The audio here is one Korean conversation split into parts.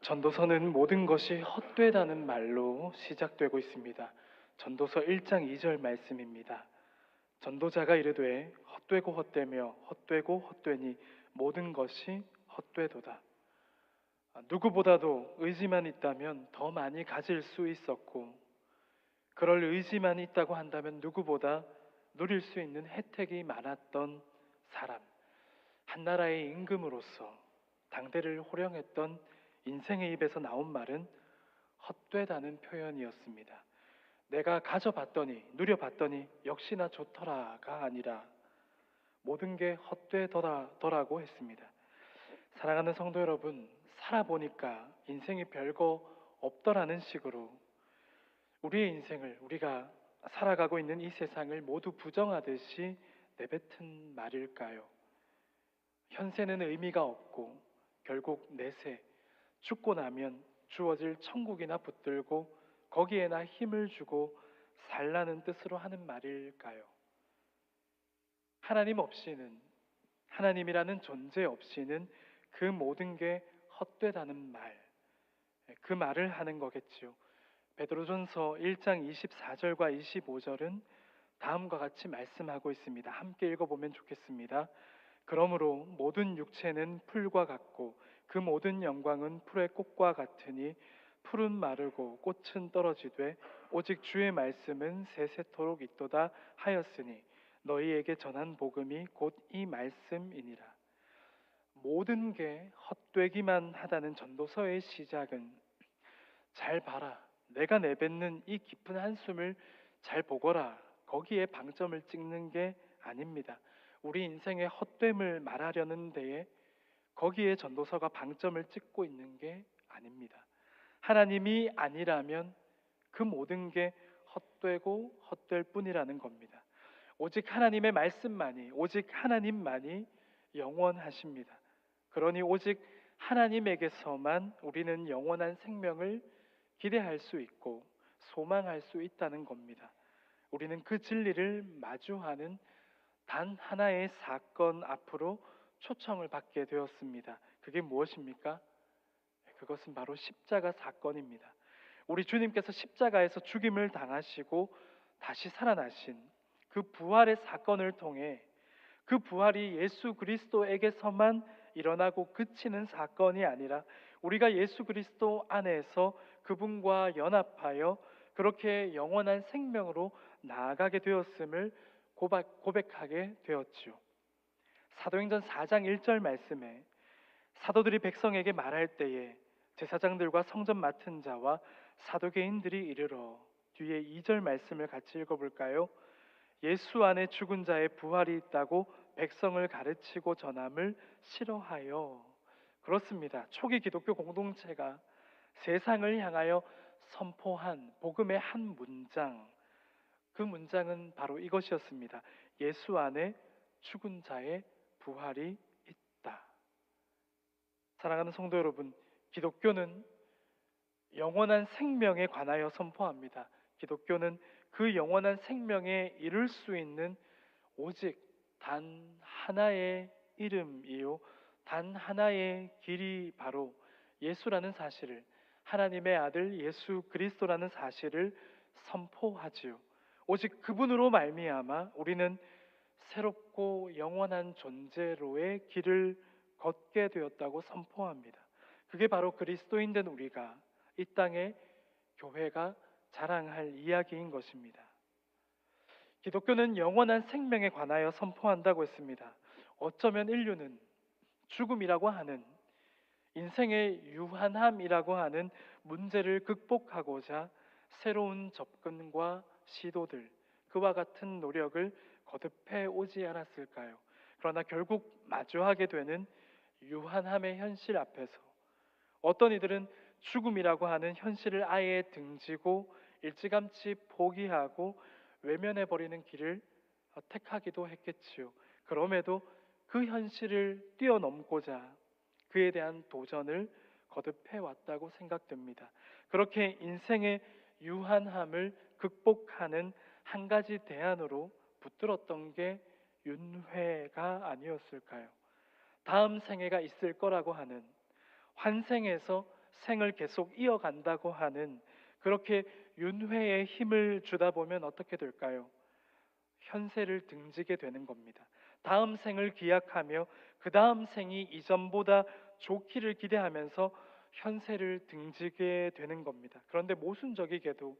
전도서는 모든 것이 헛되다는 말로 시작되고 있습니다. 전도서 1장 2절 말씀입니다. 전도자가 이르되 헛되고 헛되며 헛되고 헛되니 모든 것이 헛되도다. 누구보다도 의지만 있다면 더 많이 가질 수 있었고, 그럴 의지만 있다고 한다면 누구보다 누릴 수 있는 혜택이 많았던 사람, 한 나라의 임금으로서 당대를 호령했던 인생의 입에서 나온 말은 헛되다는 표현이었습니다. 내가 가져봤더니, 누려봤더니 역시나 좋더라가 아니라 모든 게 헛되더라고 했습니다. 사랑하는 성도 여러분, 살아보니까 인생이 별거 없더라는 식으로 우리의 인생을, 우리가 살아가고 있는 이 세상을 모두 부정하듯이 내뱉은 말일까요? 현세는 의미가 없고 결국 내세 죽고 나면 주어질 천국이나 붙들고 거기에나 힘을 주고 살라는 뜻으로 하는 말일까요? 하나님 없이는, 하나님이라는 존재 없이는 그 모든 게 헛되다는 말, 그 말을 하는 거겠지요. 베드로전서 1장 24절과 25절은 다음과 같이 말씀하고 있습니다. 함께 읽어보면 좋겠습니다. 그러므로 모든 육체는 풀과 같고 그 모든 영광은 풀의 꽃과 같으니 풀은 마르고 꽃은 떨어지되 오직 주의 말씀은 세세토록 있도다 하였으니 너희에게 전한 복음이 곧 이 말씀이니라. 모든 게 헛되기만 하다는 전도서의 시작은 잘 봐라, 내가 내뱉는 이 깊은 한숨을 잘 보거라, 거기에 방점을 찍는 게 아닙니다. 우리 인생의 헛됨을 말하려는 데에 거기에 전도서가 방점을 찍고 있는 게 아닙니다. 하나님이 아니라면 그 모든 게 헛되고 헛될 뿐이라는 겁니다. 오직 하나님의 말씀만이, 오직 하나님만이 영원하십니다. 그러니 오직 하나님에게서만 우리는 영원한 생명을 기대할 수 있고 소망할 수 있다는 겁니다. 우리는 그 진리를 마주하는 단 하나의 사건 앞으로 초청을 받게 되었습니다. 그게 무엇입니까? 그것은 바로 십자가 사건입니다. 우리 주님께서 십자가에서 죽임을 당하시고 다시 살아나신 그 부활의 사건을 통해, 그 부활이 예수 그리스도에게서만 일어나고 그치는 사건이 아니라 우리가 예수 그리스도 안에서 그분과 연합하여 그렇게 영원한 생명으로 나아가게 되었음을 고백하게 되었지요. 사도행전 4장 1절 말씀에 사도들이 백성에게 말할 때에 제사장들과 성전 맡은 자와 사도계인들이 이르러, 뒤에 2절 말씀을 같이 읽어볼까요? 예수 안에 죽은 자의 부활이 있다고 백성을 가르치고 전함을 싫어하여. 그렇습니다. 초기 기독교 공동체가 세상을 향하여 선포한 복음의 한 문장, 그 문장은 바로 이것이었습니다. 예수 안에 죽은 자의 부활이 있다. 사랑하는 성도 여러분, 기독교는 영원한 생명에 관하여 선포합니다. 기독교는 그 영원한 생명에 이룰 수 있는 오직 단 하나의 이름이요, 단 하나의 길이 바로 예수라는 사실을, 하나님의 아들 예수 그리스도라는 사실을 선포하지요. 오직 그분으로 말미암아 우리는 새롭고 영원한 존재로의 길을 걷게 되었다고 선포합니다. 그게 바로 그리스도인 된 우리가, 이 땅에 교회가 자랑할 이야기인 것입니다. 기독교는 영원한 생명에 관하여 선포한다고 했습니다. 어쩌면 인류는 죽음이라고 하는, 인생의 유한함이라고 하는 문제를 극복하고자 새로운 접근과 시도들, 그와 같은 노력을 거듭해 오지 않았을까요? 그러나 결국 마주하게 되는 유한함의 현실 앞에서 어떤 이들은 죽음이라고 하는 현실을 아예 등지고 일찌감치 포기하고 외면해버리는 길을 택하기도 했겠지요. 그럼에도 그 현실을 뛰어넘고자 그에 대한 도전을 거듭해 왔다고 생각됩니다. 그렇게 인생의 유한함을 극복하는 한 가지 대안으로 붙들었던 게 윤회가 아니었을까요? 다음 생애가 있을 거라고 하는, 환생에서 생을 계속 이어간다고 하는 그렇게 윤회에 힘을 주다 보면 어떻게 될까요? 현세를 등지게 되는 겁니다. 다음 생을 기약하며 그 다음 생이 이전보다 좋기를 기대하면서 현세를 등지게 되는 겁니다. 그런데 모순적이게도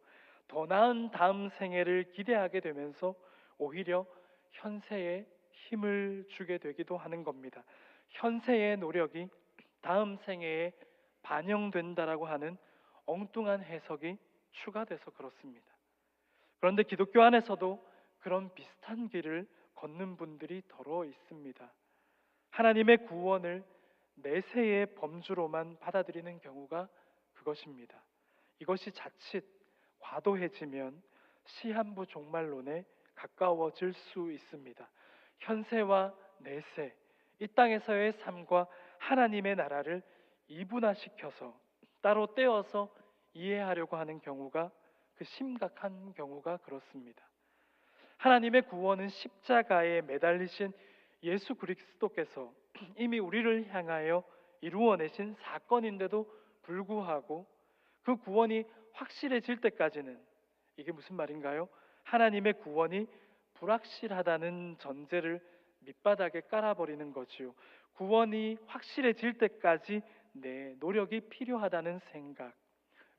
더 나은 다음 생애를 기대하게 되면서 오히려 현세에 힘을 주게 되기도 하는 겁니다. 현세의 노력이 다음 생애에 반영된다라고 하는 엉뚱한 해석이 추가돼서 그렇습니다. 그런데 기독교 안에서도 그런 비슷한 길을 걷는 분들이 더러 있습니다. 하나님의 구원을 내세의 범주로만 받아들이는 경우가 그것입니다. 이것이 자칫 과도해지면 시한부 종말론에 가까워질 수 있습니다. 현세와 내세, 이 땅에서의 삶과 하나님의 나라를 이분화시켜서 따로 떼어서 이해하려고 하는 경우가 그 심각한 경우가 그렇습니다. 하나님의 구원은 십자가에 매달리신 예수 그리스도께서 이미 우리를 향하여 이루어내신 사건인데도 불구하고 그 구원이 확실해질 때까지는, 이게 무슨 말인가요? 하나님의 구원이 불확실하다는 전제를 밑바닥에 깔아버리는 거지요. 구원이 확실해질 때까지 내 노력이 필요하다는 생각,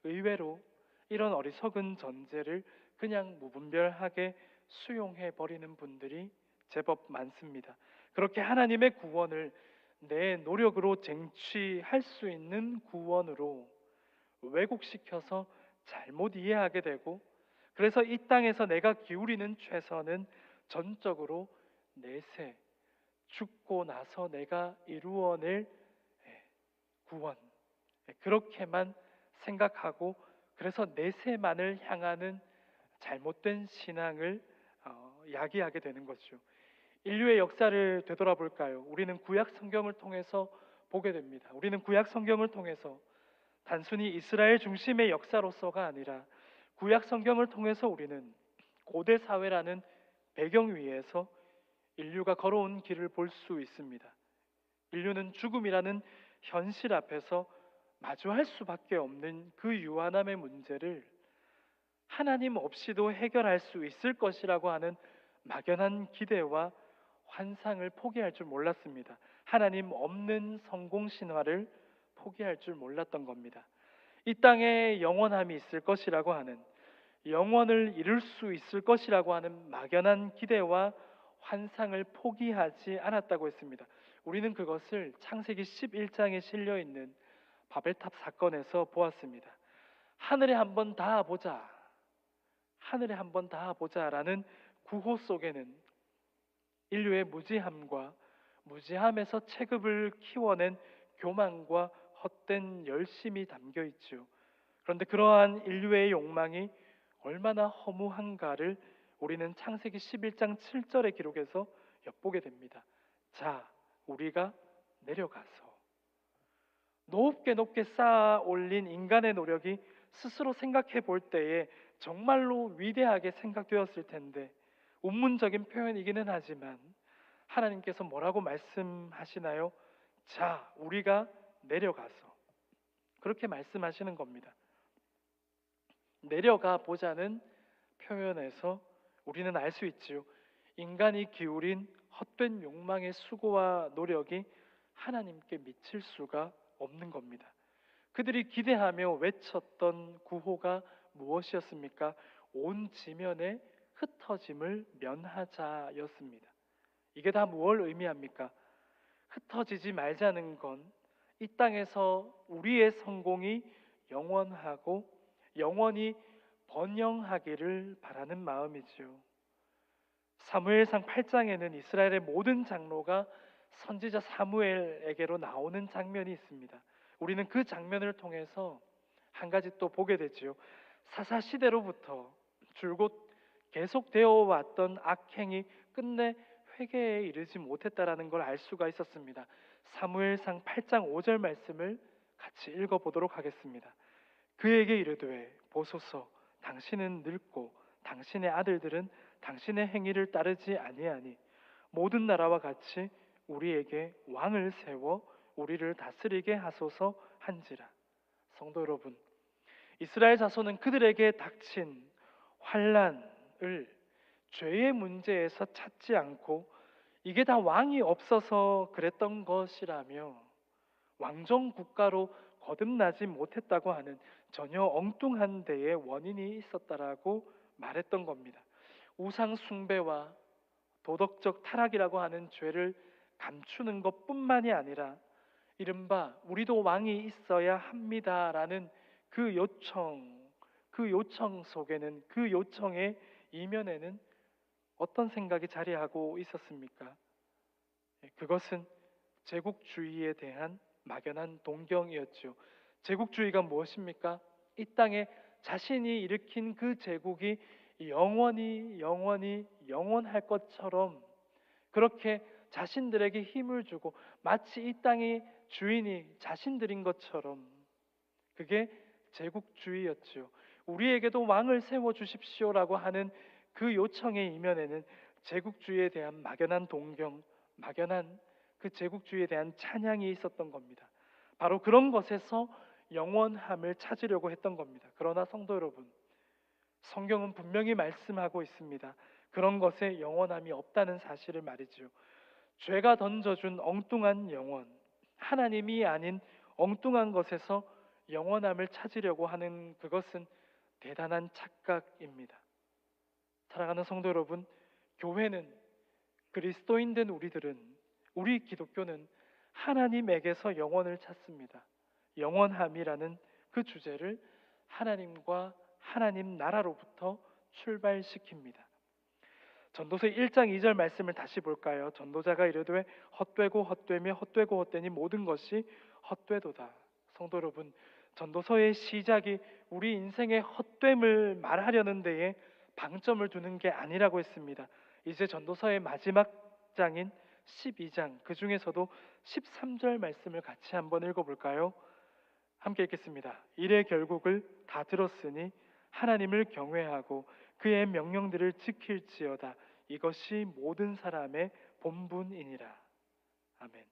의외로 이런 어리석은 전제를 그냥 무분별하게 수용해 버리는 분들이 제법 많습니다. 그렇게 하나님의 구원을 내 노력으로 쟁취할 수 있는 구원으로 왜곡시켜서 잘못 이해하게 되고, 그래서 이 땅에서 내가 기울이는 최선은 전적으로 내세, 죽고 나서 내가 이루어낼 구원, 그렇게만 생각하고, 그래서 내세만을 향하는 잘못된 신앙을 야기하게 되는 거죠. 인류의 역사를 되돌아볼까요? 우리는 구약 성경을 통해서 보게 됩니다. 우리는 구약 성경을 통해서 단순히 이스라엘 중심의 역사로서가 아니라 구약 성경을 통해서 우리는 고대 사회라는 배경 위에서 인류가 걸어온 길을 볼 수 있습니다. 인류는 죽음이라는 현실 앞에서 마주할 수밖에 없는 그 유한함의 문제를 하나님 없이도 해결할 수 있을 것이라고 하는 막연한 기대와 환상을 포기할 줄 몰랐습니다. 하나님 없는 성공 신화를 포기할 줄 몰랐던 겁니다. 이 땅에 영원함이 있을 것이라고 하는, 영원을 이룰 수 있을 것이라고 하는 막연한 기대와 환상을 포기하지 않았다고 했습니다. 우리는 그것을 창세기 11장에 실려 있는 바벨탑 사건에서 보았습니다. 하늘에 한번 닿아보자, 하늘에 한번 닿아보자라는 구호 속에는 인류의 무지함과 무지함에서 체급을 키워낸 교만과 헛된 열심이 담겨 있죠. 그런데 그러한 인류의 욕망이 얼마나 허무한가를 우리는 창세기 11장 7절의 기록에서 엿보게 됩니다. 자, 우리가 내려가서 높게 높게 쌓아 올린 인간의 노력이 스스로 생각해 볼 때에 정말로 위대하게 생각되었을 텐데, 운문적인 표현이기는 하지만 하나님께서 뭐라고 말씀하시나요? 자, 우리가 내려가서, 그렇게 말씀하시는 겁니다. 내려가 보자는 표현에서 우리는 알 수 있지요. 인간이 기울인 헛된 욕망의 수고와 노력이 하나님께 미칠 수가 없는 겁니다. 그들이 기대하며 외쳤던 구호가 무엇이었습니까? 온 지면의 흩어짐을 면하자였습니다. 이게 다 무엇을 의미합니까? 흩어지지 말자는 건 이 땅에서 우리의 성공이 영원하고 영원히 번영하기를 바라는 마음이지요. 사무엘상 8장에는 이스라엘의 모든 장로가 선지자 사무엘에게로 나오는 장면이 있습니다. 우리는 그 장면을 통해서 한 가지 또 보게 되지요. 사사시대로부터 줄곧 계속되어 왔던 악행이 끝내 회개에 이르지 못했다라는 걸 알 수가 있었습니다. 사무엘상 8장 5절 말씀을 같이 읽어보도록 하겠습니다. 그에게 이르되 보소서, 당신은 늙고 당신의 아들들은 당신의 행위를 따르지 아니하니 모든 나라와 같이 우리에게 왕을 세워 우리를 다스리게 하소서 한지라. 성도 여러분, 이스라엘 자손은 그들에게 닥친 환란을 죄의 문제에서 찾지 않고 이게 다 왕이 없어서 그랬던 것이라며 왕정 국가로 거듭나지 못했다고 하는 전혀 엉뚱한 데에 원인이 있었다라고 말했던 겁니다. 우상 숭배와 도덕적 타락이라고 하는 죄를 감추는 것뿐만이 아니라 이른바 우리도 왕이 있어야 합니다라는 그 요청 속에는, 그 요청의 이면에는 어떤 생각이 자리하고 있었습니까? 그것은 제국주의에 대한 막연한 동경이었죠. 제국주의가 무엇입니까? 이 땅에 자신이 일으킨 그 제국이 영원할 것처럼 그렇게 자신들에게 힘을 주고 마치 이 땅의 주인이 자신들인 것처럼, 그게 제국주의였죠. 우리에게도 왕을 세워 주십시오라고 하는 그 요청의 이면에는 제국주의에 대한 막연한 동경, 막연한 그 제국주의에 대한 찬양이 있었던 겁니다. 바로 그런 것에서 영원함을 찾으려고 했던 겁니다. 그러나 성도 여러분, 성경은 분명히 말씀하고 있습니다. 그런 것에 영원함이 없다는 사실을 말이죠. 죄가 던져준 엉뚱한 영혼, 하나님이 아닌 엉뚱한 것에서 영원함을 찾으려고 하는 그것은 대단한 착각입니다. 사랑하는 성도 여러분, 교회는, 그리스도인 된 우리들은, 우리 기독교는 하나님에게서 영원을 찾습니다. 영원함이라는 그 주제를 하나님과 하나님 나라로부터 출발시킵니다. 전도서 1장 2절 말씀을 다시 볼까요? 전도자가 이르되 헛되고 헛되며 헛되고 헛되니 모든 것이 헛되도다. 성도 여러분, 전도서의 시작이 우리 인생의 헛됨을 말하려는 데에 방점을 두는 게 아니라고 했습니다. 이제 전도서의 마지막 장인 12장, 그 중에서도 13절 말씀을 같이 한번 읽어볼까요? 함께 읽겠습니다. 이래 결국을 다 들었으니 하나님을 경외하고 그의 명령들을 지킬지어다. 이것이 모든 사람의 본분이니라. 아멘.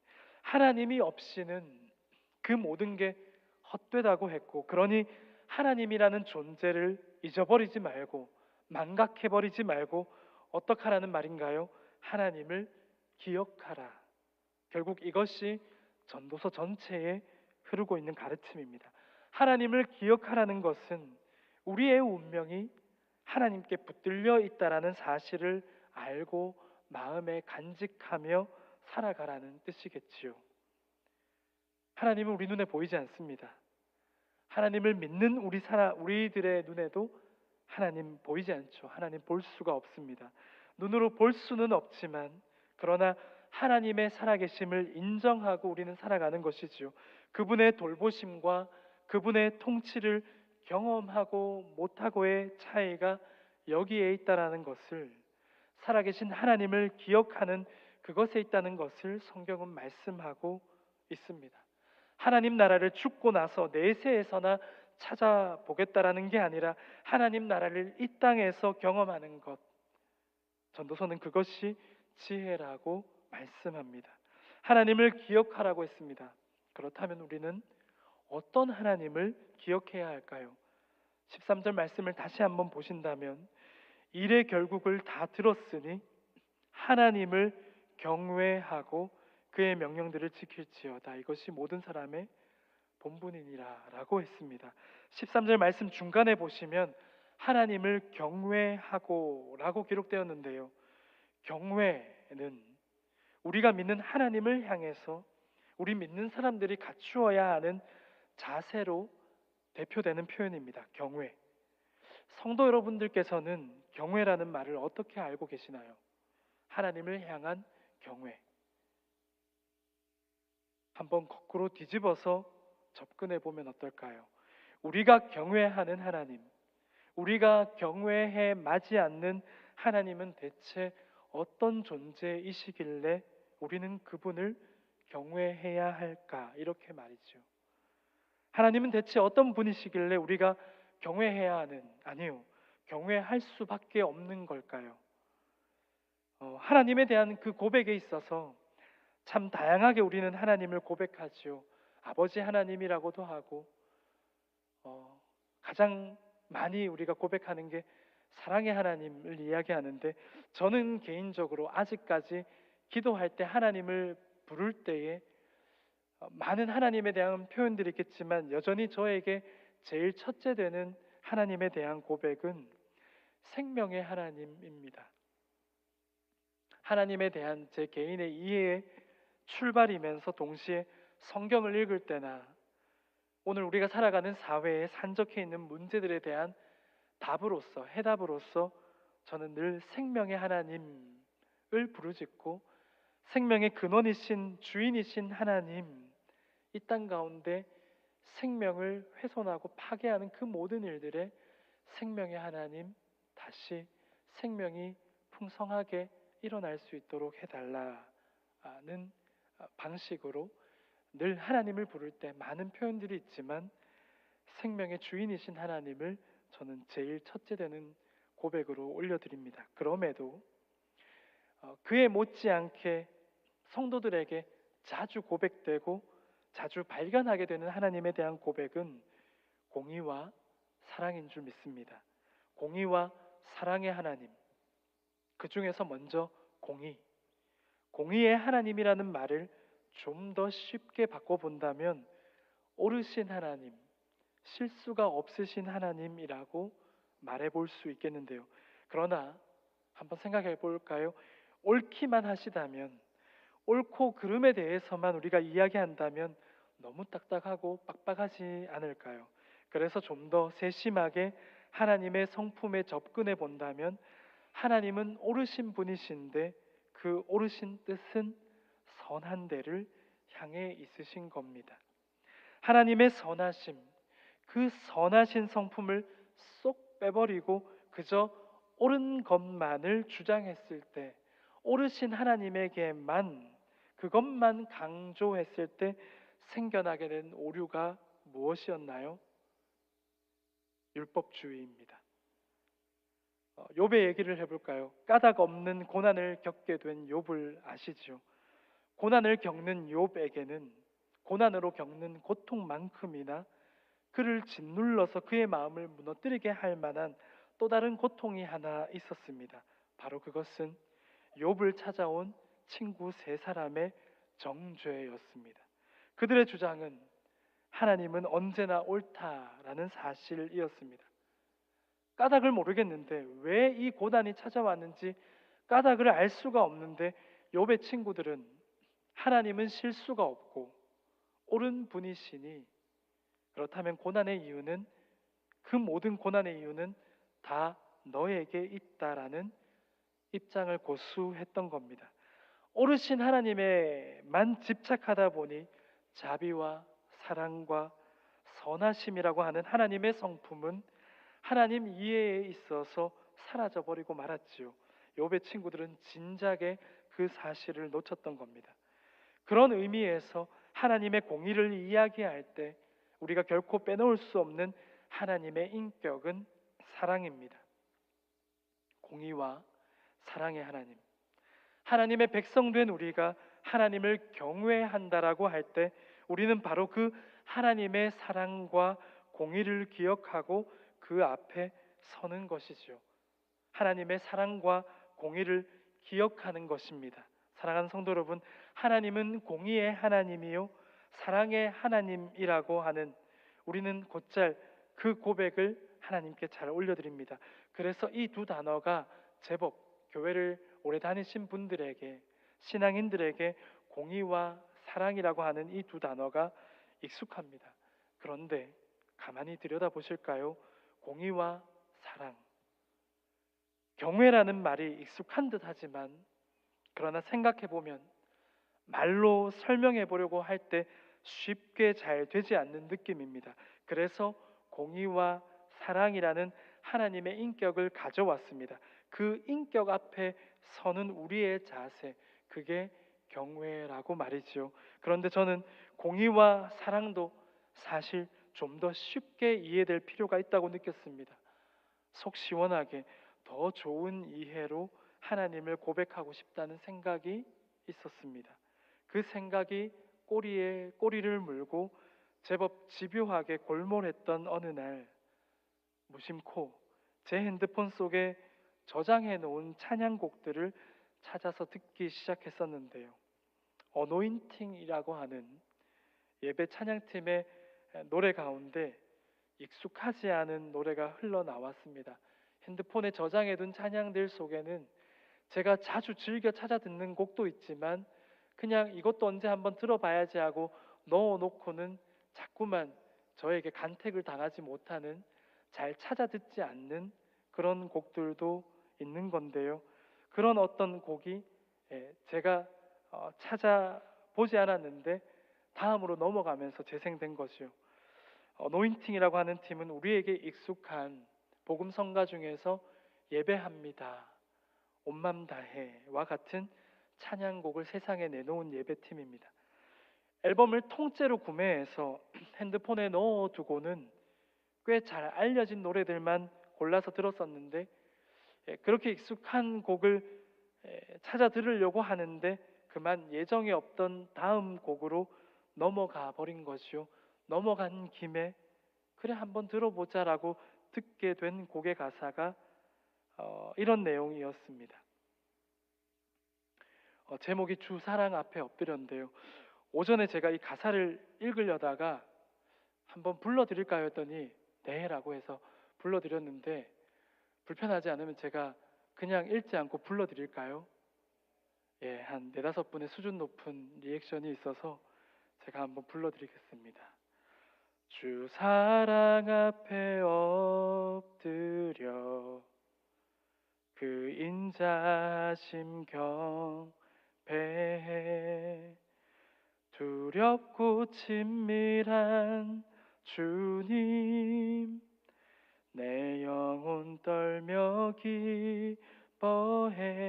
하나님이 없이는 그 모든 게 헛되다고 했고, 그러니 하나님이라는 존재를 잊어버리지 말고, 망각해버리지 말고 어떻게 하라는 말인가요? 하나님을 기억하라. 결국 이것이 전도서 전체에 흐르고 있는 가르침입니다. 하나님을 기억하라는 것은 우리의 운명이 하나님께 붙들려 있다라는 사실을 알고 마음에 간직하며 살아가라는 뜻이겠지요. 하나님은 우리 눈에 보이지 않습니다. 하나님을 믿는 우리들의 눈에도 하나님 보이지 않죠. 하나님 볼 수가 없습니다. 눈으로 볼 수는 없지만, 그러나 하나님의 살아계심을 인정하고 우리는 살아가는 것이지요. 그분의 돌보심과 그분의 통치를 경험하고 못하고의 차이가 여기에 있다라는 것을, 살아계신 하나님을 기억하는 그것에 있다는 것을 성경은 말씀하고 있습니다. 하나님 나라를 죽고 나서 내세에서나 찾아보겠다라는 게 아니라 하나님 나라를 이 땅에서 경험하는 것, 전도서는 그것이 지혜라고 말씀합니다. 하나님을 기억하라고 했습니다. 그렇다면 우리는 어떤 하나님을 기억해야 할까요? 13절 말씀을 다시 한번 보신다면, 일의 결국을 다 들었으니 하나님을 경외하고 그의 명령들을 지킬지어다. 이것이 모든 사람의 본분이니라 라고 했습니다. 13절 말씀 중간에 보시면 하나님을 경외하고 라고 기록되었는데요, 경외는 우리가 믿는 하나님을 향해서 우리 믿는 사람들이 갖추어야 하는 자세로 대표되는 표현입니다. 경외. 성도 여러분들께서는 경외라는 말을 어떻게 알고 계시나요? 하나님을 향한 경외. 한번 거꾸로 뒤집어서 접근해 보면 어떨까요? 우리가 경외하는 하나님, 우리가 경외해 마지 않는 하나님은 대체 어떤 존재이시길래 우리는 그분을 경외해야 할까? 이렇게 말이죠. 하나님은 대체 어떤 분이시길래 우리가 경외해야 하는, 아니요, 경외할 수밖에 없는 걸까요? 하나님에 대한 그 고백에 있어서 참 다양하게 우리는 하나님을 고백하지요. 아버지 하나님이라고도 하고, 가장 많이 우리가 고백하는 게 사랑의 하나님을 이야기하는데, 저는 개인적으로 아직까지 기도할 때 하나님을 부를 때에 많은 하나님에 대한 표현들이 있겠지만 여전히 저에게 제일 첫째 되는 하나님에 대한 고백은 생명의 하나님입니다. 하나님에 대한 제 개인의 이해의 출발이면서 동시에 성경을 읽을 때나 오늘 우리가 살아가는 사회에 산적해 있는 문제들에 대한 답으로서, 해답으로서 저는 늘 생명의 하나님을 부르짖고, 생명의 근원이신 주인이신 하나님, 이 땅 가운데 생명을 훼손하고 파괴하는 그 모든 일들에 생명의 하나님, 다시 생명이 풍성하게 일어날 수 있도록 해달라는 방식으로 늘 하나님을 부를 때 많은 표현들이 있지만 생명의 주인이신 하나님을 저는 제일 첫째 되는 고백으로 올려드립니다. 그럼에도 그에 못지않게 성도들에게 자주 고백되고 자주 발견하게 되는 하나님에 대한 고백은 공의와 사랑인 줄 믿습니다. 공의와 사랑의 하나님, 그 중에서 먼저 공의의 하나님이라는 말을 좀 더 쉽게 바꿔본다면 옳으신 하나님, 실수가 없으신 하나님이라고 말해볼 수 있겠는데요. 그러나 한번 생각해 볼까요? 옳기만 하시다면, 옳고 그름에 대해서만 우리가 이야기한다면 너무 딱딱하고 빡빡하지 않을까요? 그래서 좀 더 세심하게 하나님의 성품에 접근해 본다면 하나님은 옳으신 분이신데 그 옳으신 뜻은 선한 데를 향해 있으신 겁니다. 하나님의 선하심, 그 선하신 성품을 쏙 빼버리고 그저 옳은 것만을 주장했을 때, 옳으신 하나님에게만 그것만 강조했을 때 생겨나게 된 오류가 무엇이었나요? 율법주의입니다. 욥의 얘기를 해볼까요? 까닭 없는 고난을 겪게 된 욥을 아시죠? 고난을 겪는 욥에게는 고난으로 겪는 고통만큼이나 그를 짓눌러서 그의 마음을 무너뜨리게 할 만한 또 다른 고통이 하나 있었습니다. 바로 그것은 욥을 찾아온 친구 세 사람의 정죄였습니다. 그들의 주장은 하나님은 언제나 옳다라는 사실이었습니다. 까닭을 모르겠는데 왜 이 고난이 찾아왔는지 까닭을 알 수가 없는데 욥의 친구들은 하나님은 실수가 없고 옳은 분이시니 그렇다면 고난의 이유는, 그 모든 고난의 이유는 다 너에게 있다라는 입장을 고수했던 겁니다. 옳으신 하나님에만 집착하다 보니 자비와 사랑과 선하심이라고 하는 하나님의 성품은 하나님 이해에 있어서 사라져 버리고 말았지요. 욥의 친구들은 진작에 그 사실을 놓쳤던 겁니다. 그런 의미에서 하나님의 공의를 이야기할 때 우리가 결코 빼놓을 수 없는 하나님의 인격은 사랑입니다. 공의와 사랑의 하나님, 하나님의 백성 된 우리가 하나님을 경외한다라고 할 때 우리는 바로 그 하나님의 사랑과 공의를 기억하고 그 앞에 서는 것이죠. 하나님의 사랑과 공의를 기억하는 것입니다. 사랑하는 성도 여러분, 하나님은 공의의 하나님이요 사랑의 하나님이라고 하는, 우리는 곧잘 그 고백을 하나님께 잘 올려드립니다. 그래서 이 두 단어가 제법 교회를 오래 다니신 분들에게, 신앙인들에게 공의와 사랑이라고 하는 이 두 단어가 익숙합니다. 그런데 가만히 들여다보실까요? 공의와 사랑, 경외라는 말이 익숙한 듯 하지만 그러나 생각해보면 말로 설명해 보려고 할 때 쉽게 잘 되지 않는 느낌입니다. 그래서 공의와 사랑이라는 하나님의 인격을 가져왔습니다. 그 인격 앞에 서는 우리의 자세, 그게 경외라고 말이죠. 그런데 저는 공의와 사랑도 사실 좀 더 쉽게 이해될 필요가 있다고 느꼈습니다. 속 시원하게 더 좋은 이해로 하나님을 고백하고 싶다는 생각이 있었습니다. 그 생각이 꼬리에 꼬리를 물고 제법 집요하게 골몰했던 어느 날 무심코 제 핸드폰 속에 저장해 놓은 찬양곡들을 찾아서 듣기 시작했었는데요. 어노인팅이라고 하는 예배 찬양팀의 노래 가운데 익숙하지 않은 노래가 흘러나왔습니다. 핸드폰에 저장해둔 찬양들 속에는 제가 자주 즐겨 찾아 듣는 곡도 있지만 그냥 이것도 언제 한번 들어봐야지 하고 넣어놓고는 자꾸만 저에게 간택을 당하지 못하는, 잘 찾아 듣지 않는 그런 곡들도 있는 건데요. 그런 어떤 곡이 제가 찾아보지 않았는데 다음으로 넘어가면서 재생된 것이요. 노인팅이라고 하는 팀은 우리에게 익숙한 복음 성가 중에서 예배합니다, 온맘 다해와 같은 찬양곡을 세상에 내놓은 예배팀입니다. 앨범을 통째로 구매해서 핸드폰에 넣어두고는 꽤 잘 알려진 노래들만 골라서 들었었는데 그렇게 익숙한 곡을 찾아 들으려고 하는데 그만 예정에 없던 다음 곡으로 넘어가 버린 것이요. 넘어간 김에 그래 한번 들어보자라고 듣게 된 곡의 가사가 이런 내용이었습니다. 제목이 주 사랑 앞에 엎드렸는데요. 오전에 제가 이 가사를 읽으려다가 한번 불러드릴까요 했더니 네라고 해서 불러드렸는데, 불편하지 않으면 제가 그냥 읽지 않고 불러드릴까요? 예, 한 네다섯 분의 수준 높은 리액션이 있어서 제가 한번 불러드리겠습니다. 주 사랑 앞에 엎드려 그 인자심 경배해 두렵고 친밀한 주님 내 영혼 떨며 기뻐해.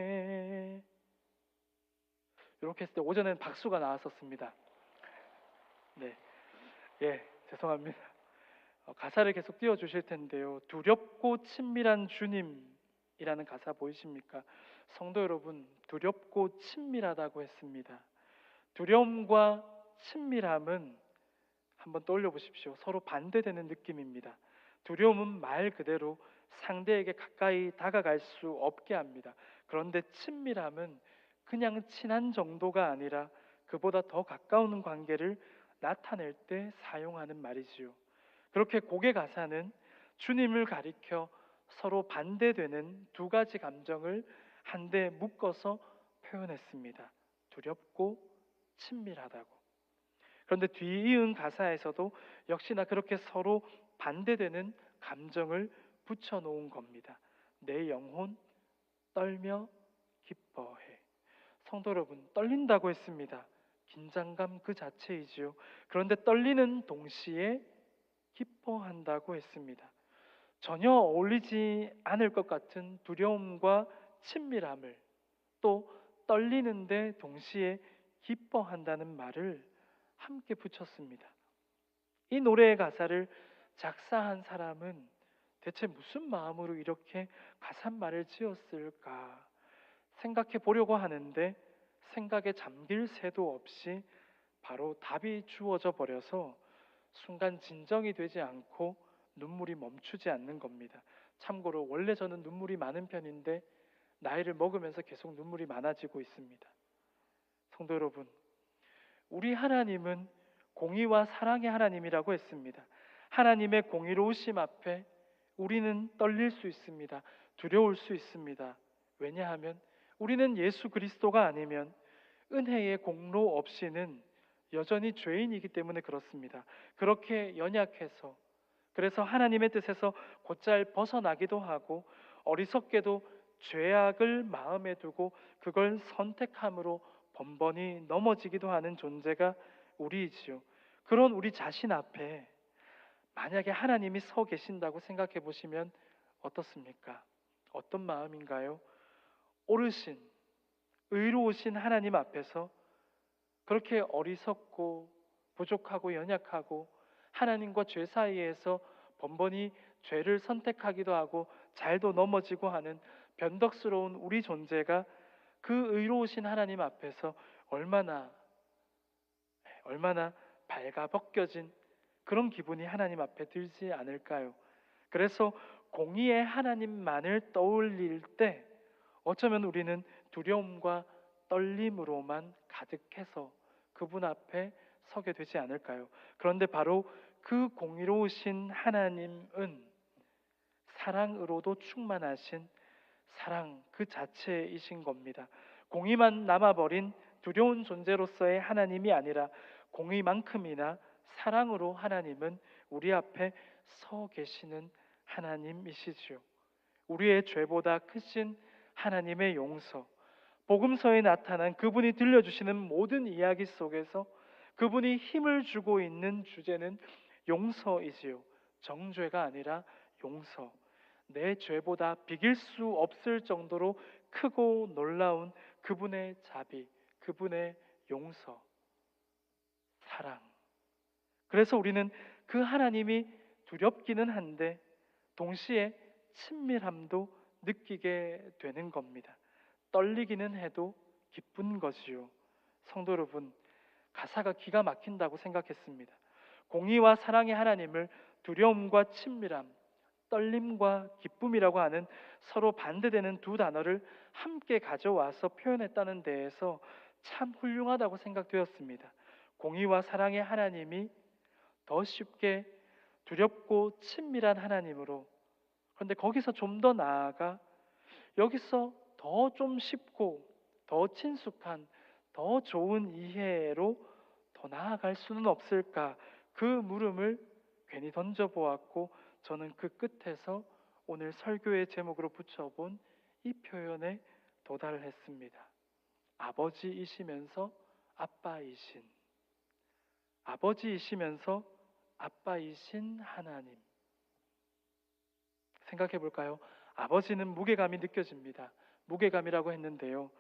이렇게 했을 때 오전에는 박수가 나왔었습니다. 네, 죄송합니다. 가사를 계속 띄워주실 텐데요. 두렵고 친밀한 주님이라는 가사 보이십니까? 성도 여러분, 두렵고 친밀하다고 했습니다. 두려움과 친밀함은 한번 떠올려 보십시오. 서로 반대되는 느낌입니다. 두려움은 말 그대로 상대에게 가까이 다가갈 수 없게 합니다. 그런데 친밀함은 그냥 친한 정도가 아니라 그보다 더 가까운 관계를 나타낼 때 사용하는 말이지요. 그렇게 곡의 가사는 주님을 가리켜 서로 반대되는 두 가지 감정을 한데 묶어서 표현했습니다. 두렵고 친밀하다고. 그런데 뒤이은 가사에서도 역시나 그렇게 서로 반대되는 감정을 붙여놓은 겁니다. 내 영혼 떨며 기뻐해. 성도 여러분, 떨린다고 했습니다. 긴장감 그 자체이지요. 그런데 떨리는 동시에 기뻐한다고 했습니다. 전혀 어울리지 않을 것 같은 두려움과 친밀함을, 또 떨리는데 동시에 기뻐한다는 말을 함께 붙였습니다. 이 노래의 가사를 작사한 사람은 대체 무슨 마음으로 이렇게 가사말을 지었을까 생각해 보려고 하는데 생각에 잠길 새도 없이 바로 답이 주어져 버려서 순간 진정이 되지 않고 눈물이 멈추지 않는 겁니다. 참고로 원래 저는 눈물이 많은 편인데 나이를 먹으면서 계속 눈물이 많아지고 있습니다. 성도 여러분, 우리 하나님은 공의와 사랑의 하나님이라고 했습니다. 하나님의 공의로우심 앞에 우리는 떨릴 수 있습니다. 두려울 수 있습니다. 왜냐하면 우리는 예수 그리스도가 아니면 은혜의 공로 없이는 여전히 죄인이기 때문에 그렇습니다. 그렇게 연약해서, 그래서 하나님의 뜻에서 곧잘 벗어나기도 하고 어리석게도 죄악을 마음에 두고 그걸 선택함으로 번번이 넘어지기도 하는 존재가 우리이지요. 그런 우리 자신 앞에 만약에 하나님이 서 계신다고 생각해 보시면 어떻습니까? 어떤 마음인가요? 오르신, 의로우신 하나님 앞에서 그렇게 어리석고 부족하고 연약하고 하나님과 죄 사이에서 번번이 죄를 선택하기도 하고 잘도 넘어지고 하는 변덕스러운 우리 존재가 그 의로우신 하나님 앞에서 얼마나 발가벗겨진 그런 기분이 하나님 앞에 들지 않을까요? 그래서 공의의 하나님만을 떠올릴 때 어쩌면 우리는 두려움과 떨림으로만 가득해서 그분 앞에 서게 되지 않을까요? 그런데 바로 그 공의로우신 하나님은 사랑으로도 충만하신 사랑 그 자체이신 겁니다. 공의만 남아버린 두려운 존재로서의 하나님이 아니라 공의만큼이나 사랑으로 하나님은 우리 앞에 서 계시는 하나님이시지요. 우리의 죄보다 크신 하나님의 용서, 복음서에 나타난 그분이 들려주시는 모든 이야기 속에서 그분이 힘을 주고 있는 주제는 용서이지요. 정죄가 아니라 용서. 내 죄보다 비길 수 없을 정도로 크고 놀라운 그분의 자비, 그분의 용서, 사랑. 그래서 우리는 그 하나님이 두렵기는 한데 동시에 친밀함도 느끼게 되는 겁니다. 떨리기는 해도 기쁜 것이요. 성도 여러분, 가사가 기가 막힌다고 생각했습니다. 공의와 사랑의 하나님을 두려움과 친밀함, 떨림과 기쁨이라고 하는 서로 반대되는 두 단어를 함께 가져와서 표현했다는 데에서 참 훌륭하다고 생각되었습니다. 공의와 사랑의 하나님이 더 쉽게 두렵고 친밀한 하나님으로, 그런데 거기서 좀 더 나아가 여기서 더 좀 쉽고 더 친숙한 더 좋은 이해로 더 나아갈 수는 없을까, 그 물음을 괜히 던져보았고 저는 그 끝에서 오늘 설교의 제목으로 붙여본 이 표현에 도달을 했습니다. 아버지이시면서 아빠이신, 아버지이시면서 아빠이신 하나님. 생각해 볼까요? 아버지는 무게감이 느껴집니다. 무게감이라고 했는데요,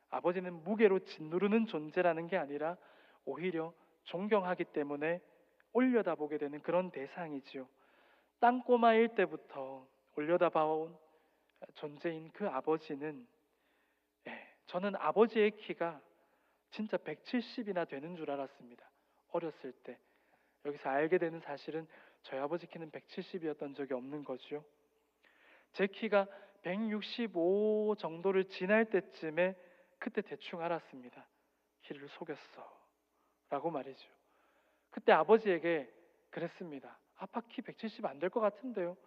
아버지는 무게로 짓누르는 존재라는 게 아니라 오히려 존경하기 때문에 올려다보게 되는 그런 대상이지요. 땅꼬마일 때부터 올려다봐온 존재인 그 아버지는, 저는 아버지의 키가 진짜 170이나 되는 줄 알았습니다. 어렸을 때. 여기서 알게 되는 사실은 저희 아버지 키는 170이었던 적이 없는 거죠. 제 키가 165 정도를 지날 때쯤에 그때 대충 알았습니다. 키를 속였어 라고 말이죠. 그때 아버지에게 그랬습니다. 아빠 키 170 안 될 것 같은데요.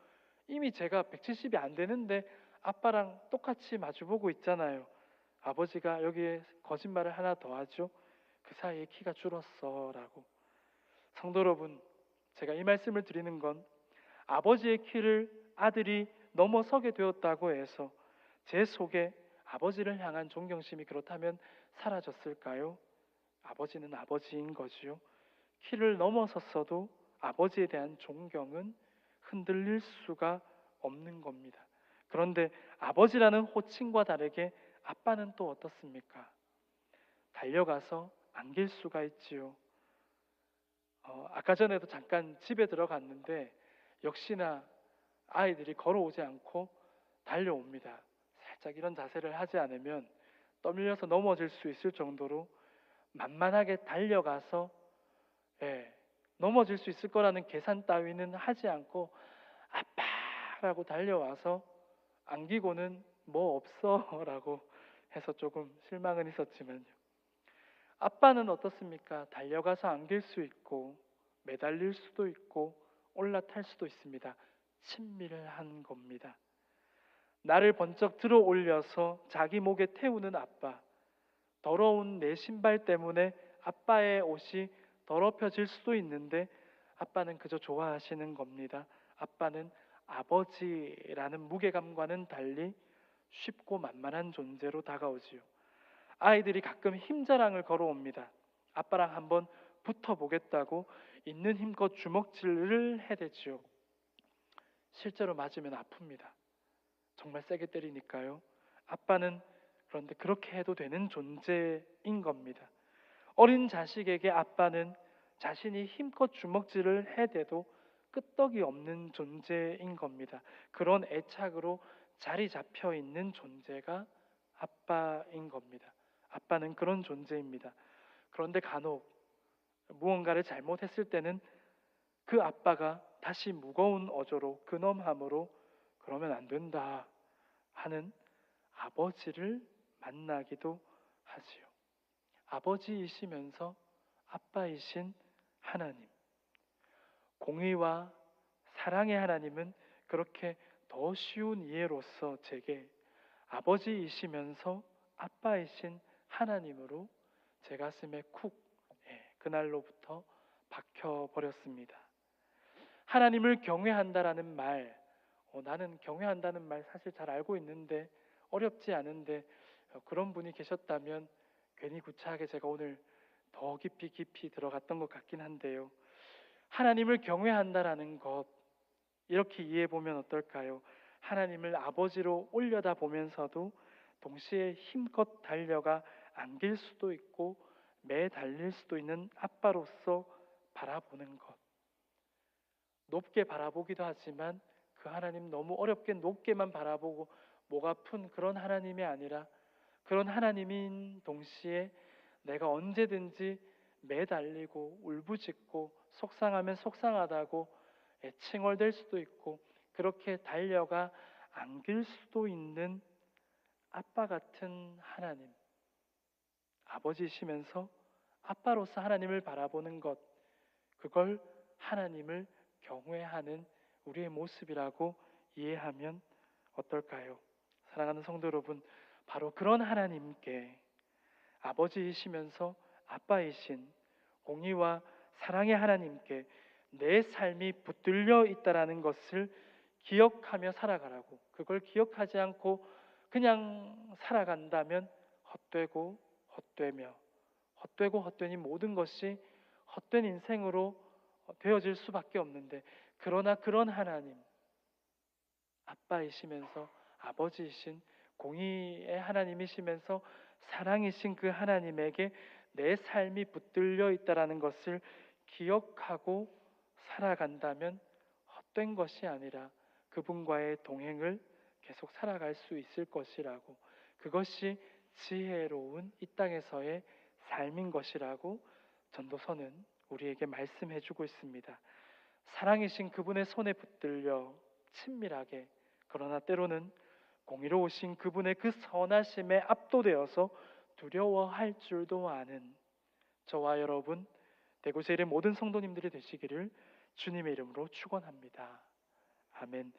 이미 제가 170이 안 되는데 아빠랑 똑같이 마주보고 있잖아요. 아버지가 여기에 거짓말을 하나 더 하죠. 그 사이에 키가 줄었어 라고. 성도 여러분, 제가 이 말씀을 드리는 건 아버지의 키를 아들이 넘어서게 되었다고 해서 제 속에 아버지를 향한 존경심이 그렇다면 사라졌을까요? 아버지는 아버지인 거지요. 키를 넘어섰어도 아버지에 대한 존경은 흔들릴 수가 없는 겁니다. 그런데 아버지라는 호칭과 다르게 아빠는 또 어떻습니까? 달려가서 안길 수가 있지요. 아까 전에도 잠깐 집에 들어갔는데 역시나 아이들이 걸어오지 않고 달려옵니다. 살짝 이런 자세를 하지 않으면 떠밀려서 넘어질 수 있을 정도로 만만하게 달려가서, 넘어질 수 있을 거라는 계산 따위는 하지 않고 아빠라고 달려와서 안기고는 뭐 없어 라고 해서 조금 실망은 있었지만요. 아빠는 어떻습니까? 달려가서 안길 수 있고 매달릴 수도 있고 올라탈 수도 있습니다. 친밀한 겁니다. 나를 번쩍 들어 올려서 자기 목에 태우는 아빠. 더러운 내 신발 때문에 아빠의 옷이 더럽혀질 수도 있는데 아빠는 그저 좋아하시는 겁니다. 아빠는 아버지라는 무게감과는 달리 쉽고 만만한 존재로 다가오지요. 아이들이 가끔 힘자랑을 걸어옵니다. 아빠랑 한번 붙어보겠다고 있는 힘껏 주먹질을 해대지요. 실제로 맞으면 아픕니다. 정말 세게 때리니까요. 아빠는 그런데 그렇게 해도 되는 존재인 겁니다. 어린 자식에게 아빠는 자신이 힘껏 주먹질을 해대도 끄떡이 없는 존재인 겁니다. 그런 애착으로 자리 잡혀 있는 존재가 아빠인 겁니다. 아빠는 그런 존재입니다. 그런데 간혹 무언가를 잘못했을 때는 그 아빠가 다시 무거운 어조로 근엄함으로 그러면 안 된다 하는 아버지를 만나기도 하지요. 아버지이시면서 아빠이신 하나님, 공의와 사랑의 하나님은 그렇게 더 쉬운 이해로서 제게 아버지이시면서 아빠이신 하나님으로 제 가슴에 쿡, 그날로부터 박혀버렸습니다. 하나님을 경외한다라는 말, 나는 경외한다는 말 사실 잘 알고 있는데 어렵지 않은데 그런 분이 계셨다면 괜히 구차하게 제가 오늘 더 깊이 들어갔던 것 같긴 한데요. 하나님을 경외한다라는 것, 이렇게 이해해 보면 어떨까요? 하나님을 아버지로 올려다 보면서도 동시에 힘껏 달려가 안길 수도 있고 매달릴 수도 있는 아빠로서 바라보는 것. 높게 바라보기도 하지만 그 하나님 너무 어렵게 높게만 바라보고 목 아픈 그런 하나님이 아니라 그런 하나님인 동시에 내가 언제든지 매달리고 울부짖고 속상하면 속상하다고 칭얼댈 수도 있고 그렇게 달려가 안길 수도 있는 아빠 같은 하나님, 아버지시면서 아빠로서 하나님을 바라보는 것, 그걸 하나님을 경외하는 우리의 모습이라고 이해하면 어떨까요? 사랑하는 성도 여러분, 바로 그런 하나님께 아버지이시면서 아빠이신 공의와 사랑의 하나님께 내 삶이 붙들려 있다라는 것을 기억하며 살아가라고, 그걸 기억하지 않고 그냥 살아간다면 헛되고 헛되며 헛되고 헛되니 모든 것이 헛된 인생으로 되어질 수밖에 없는데, 그러나 그런 하나님, 아빠이시면서 아버지이신 공의의 하나님이시면서 사랑이신 그 하나님에게 내 삶이 붙들려 있다라는 것을 기억하고 살아간다면 헛된 것이 아니라 그분과의 동행을 계속 살아갈 수 있을 것이라고, 그것이 지혜로운 이 땅에서의 삶인 것이라고 전도서는 우리에게 말씀해 주고 있습니다. 사랑이신 그분의 손에 붙들려 친밀하게, 그러나 때로는 공의로우신 그분의 그 선하심에 압도되어서 두려워할 줄도 아는 저와 여러분, 대구제일의 모든 성도님들이 되시기를 주님의 이름으로 축원합니다. 아멘.